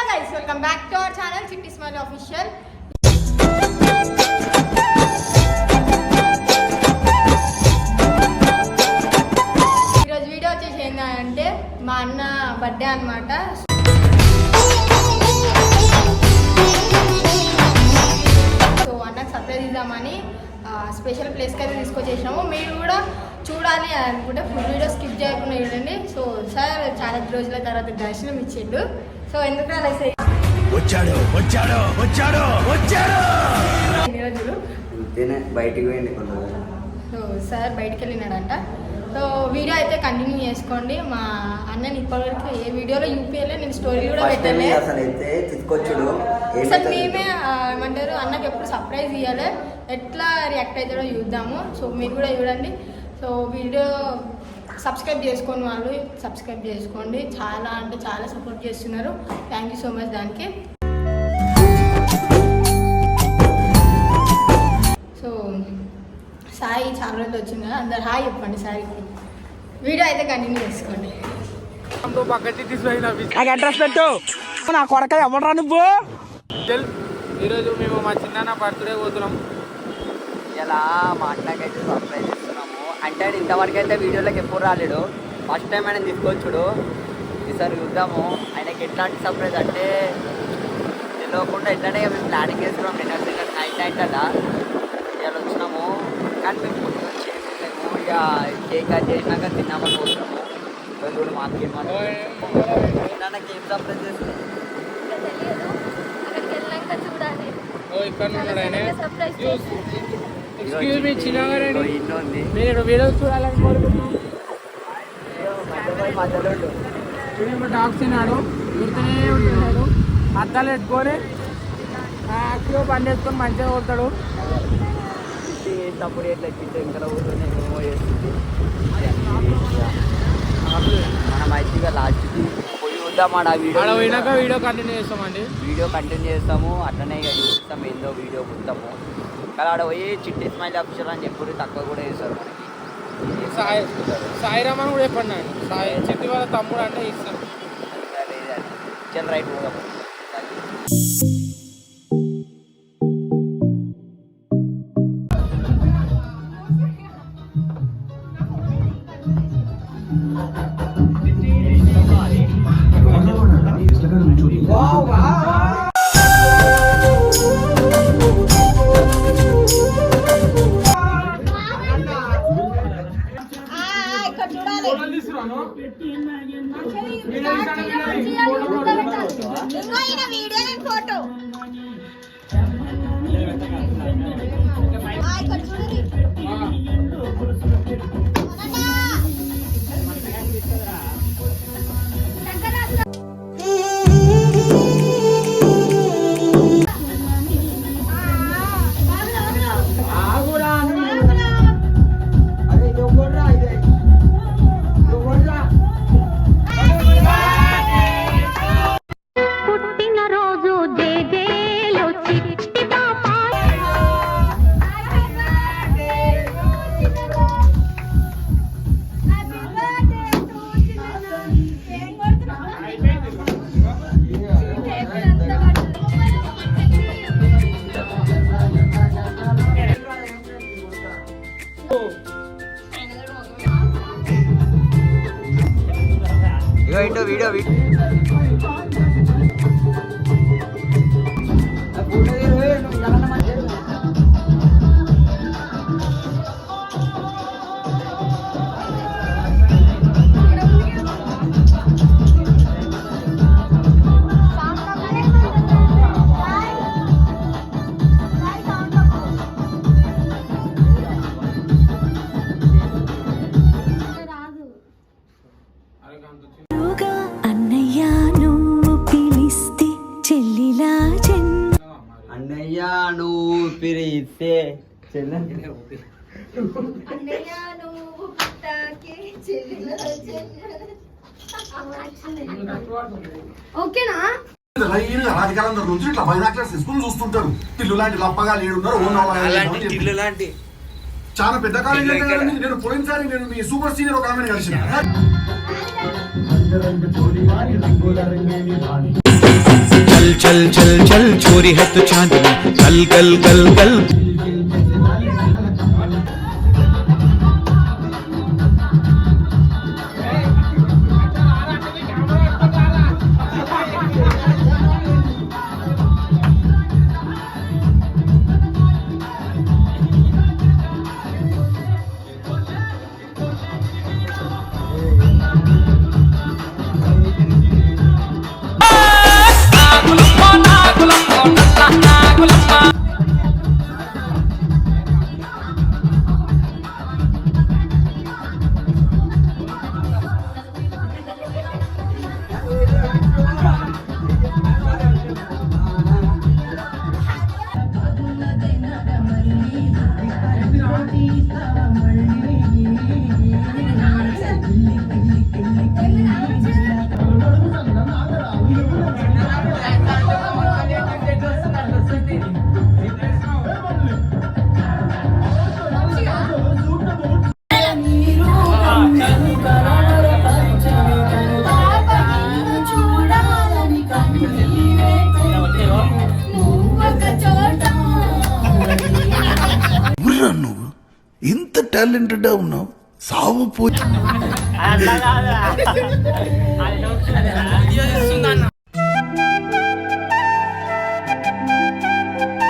guys, welcome back to our channel Chitti Smile Official. ఈరోజు video వచ్చేసి ఏంటంటే మా అన్న బర్త్డే అన్నమాట. సో అన్నకు సర్ప్రైజ్ ఇద్దామని స్పెషల్ ప్లేస్కి అయితే తీసుకొచ్చేసినాము. మీరు కూడా చూడాలి అనుకుంటే ఫుల్ వీడియో స్కిప్ చేయకుండా చూడండి. సో సార్ చాలా రోజుల తర్వాత దర్శనం ఇచ్చిండు. సో ఎందుకు వచ్చాడు ఇన్ని రోజులు బయటికి పోయింది. సో సార్ బయటికి వెళ్ళినాడంట. సో వీడియో అయితే కంటిన్యూ చేసుకోండి. మా అన్నని ఇప్పటివరకు ఏ వీడియోలో యూపీఎల్ నేను స్టోరీ కూడా పెట్టలే. అసలు మేమే ఏమంటారు అన్నకి ఎప్పుడు సర్ప్రైజ్ ఇవ్వాలి, ఎట్లా రియాక్ట్ అవుతాడో చూద్దాము. సో మీరు కూడా చూడండి. సో వీడియో సబ్స్క్రైబ్ చేసుకోండి, వాళ్ళు సబ్స్క్రైబ్ చేసుకోండి. చాలా అంటే చాలా సపోర్ట్ చేస్తున్నారు. థ్యాంక్ యూ సో మచ్ దానికి. సో సాయి చాలా రోజులు వచ్చింది కదా, అందరు హాయ్ చెప్పండి సాయికి. వీడియో అయితే కంటిన్యూ చేసుకోండి. అడ్రస్ పెట్టు నా కొడక ఎవడరా నువ్వు. ఈరోజు మేము మా చిన్న బర్త్డే పోతున్నాం. ఇలా మా అన్నకైతే సర్ప్రైజ్ ఇస్తున్నాము. అంటే ఇంతవరకు అయితే వీడియోలోకి ఎప్పుడు రాలేడు, ఫస్ట్ టైం ఆయన తీసుకొచ్చుడు. ఈసారి చూద్దాము ఆయనకి ఎట్లాంటి సర్ప్రైజ్ అంటే తెలియకుండా ఎట్లానే మేము ప్లానింగ్ చేస్తున్నాం. డిన్నర్ నైట్ అలా ఇవాళ వచ్చినాము, కానీ మేము పొద్దున్న చేయలేము. ఇక కేక్ కట్ చేసినాక తిన్నామని పోతున్నాము. కూడా మాకేమన్నా నాకు ఏం సర్ప్రైజ్ చేస్తున్నాం డాక్స్ తిన్నాడు, గుర్తనే ఉంటున్నాడు. అద్దాలు పెట్టుకొని యాక్టివ్ బండి వేసుకొని మంచిగా కొడతాడు. తప్పుడు ఎట్లా ఎక్కింటే ఇంకా ఏమో చేస్తుంది. మనం మంచిగా లాస్ట్కి పోయి వద్దామాట. వీడియో కంటిన్యూ చేస్తామండి. వీడియో కంటిన్యూ చేస్తాము, అట్లనే ఇక చూస్తాం ఏందో వీడియో పుస్తాము. కానీ ఆడ పోయి చిట్టి స్మైల్ ఆఫీసర్ అని చెప్పి తక్కువ కూడా చేస్తారు మనకి. సాయిరామ్ అని కూడా చెప్పండి. సాయి చిట్టి వాళ్ళ తమ్ముడు అంటే ఇస్తాను. చల్ రైట్ పోదాం. ఫోటో వీడియో అన్నయ్య నువ్వు పిలిస్తే ఓకేనా. రాజకాలంలో నుంచి ఇట్లా బైనాక్లర్స్ తీసుకుని చూస్తుంటారు. ఇల్లు లాంటి లప్పగా లేడున్నారు. ఇల్లు లాంటి చాలా పెద్ద కాలేజ్. నేను పోయినసారి నేను మీ సూపర్ సీనియర్ ఒక ఆమెను కలిసిన. चल चल चल चल छोरी है तो चांदनी गल गल गल गल నువ్వు ఇంత టాలెంటెడ్ ఉన్నావు సావు పోయి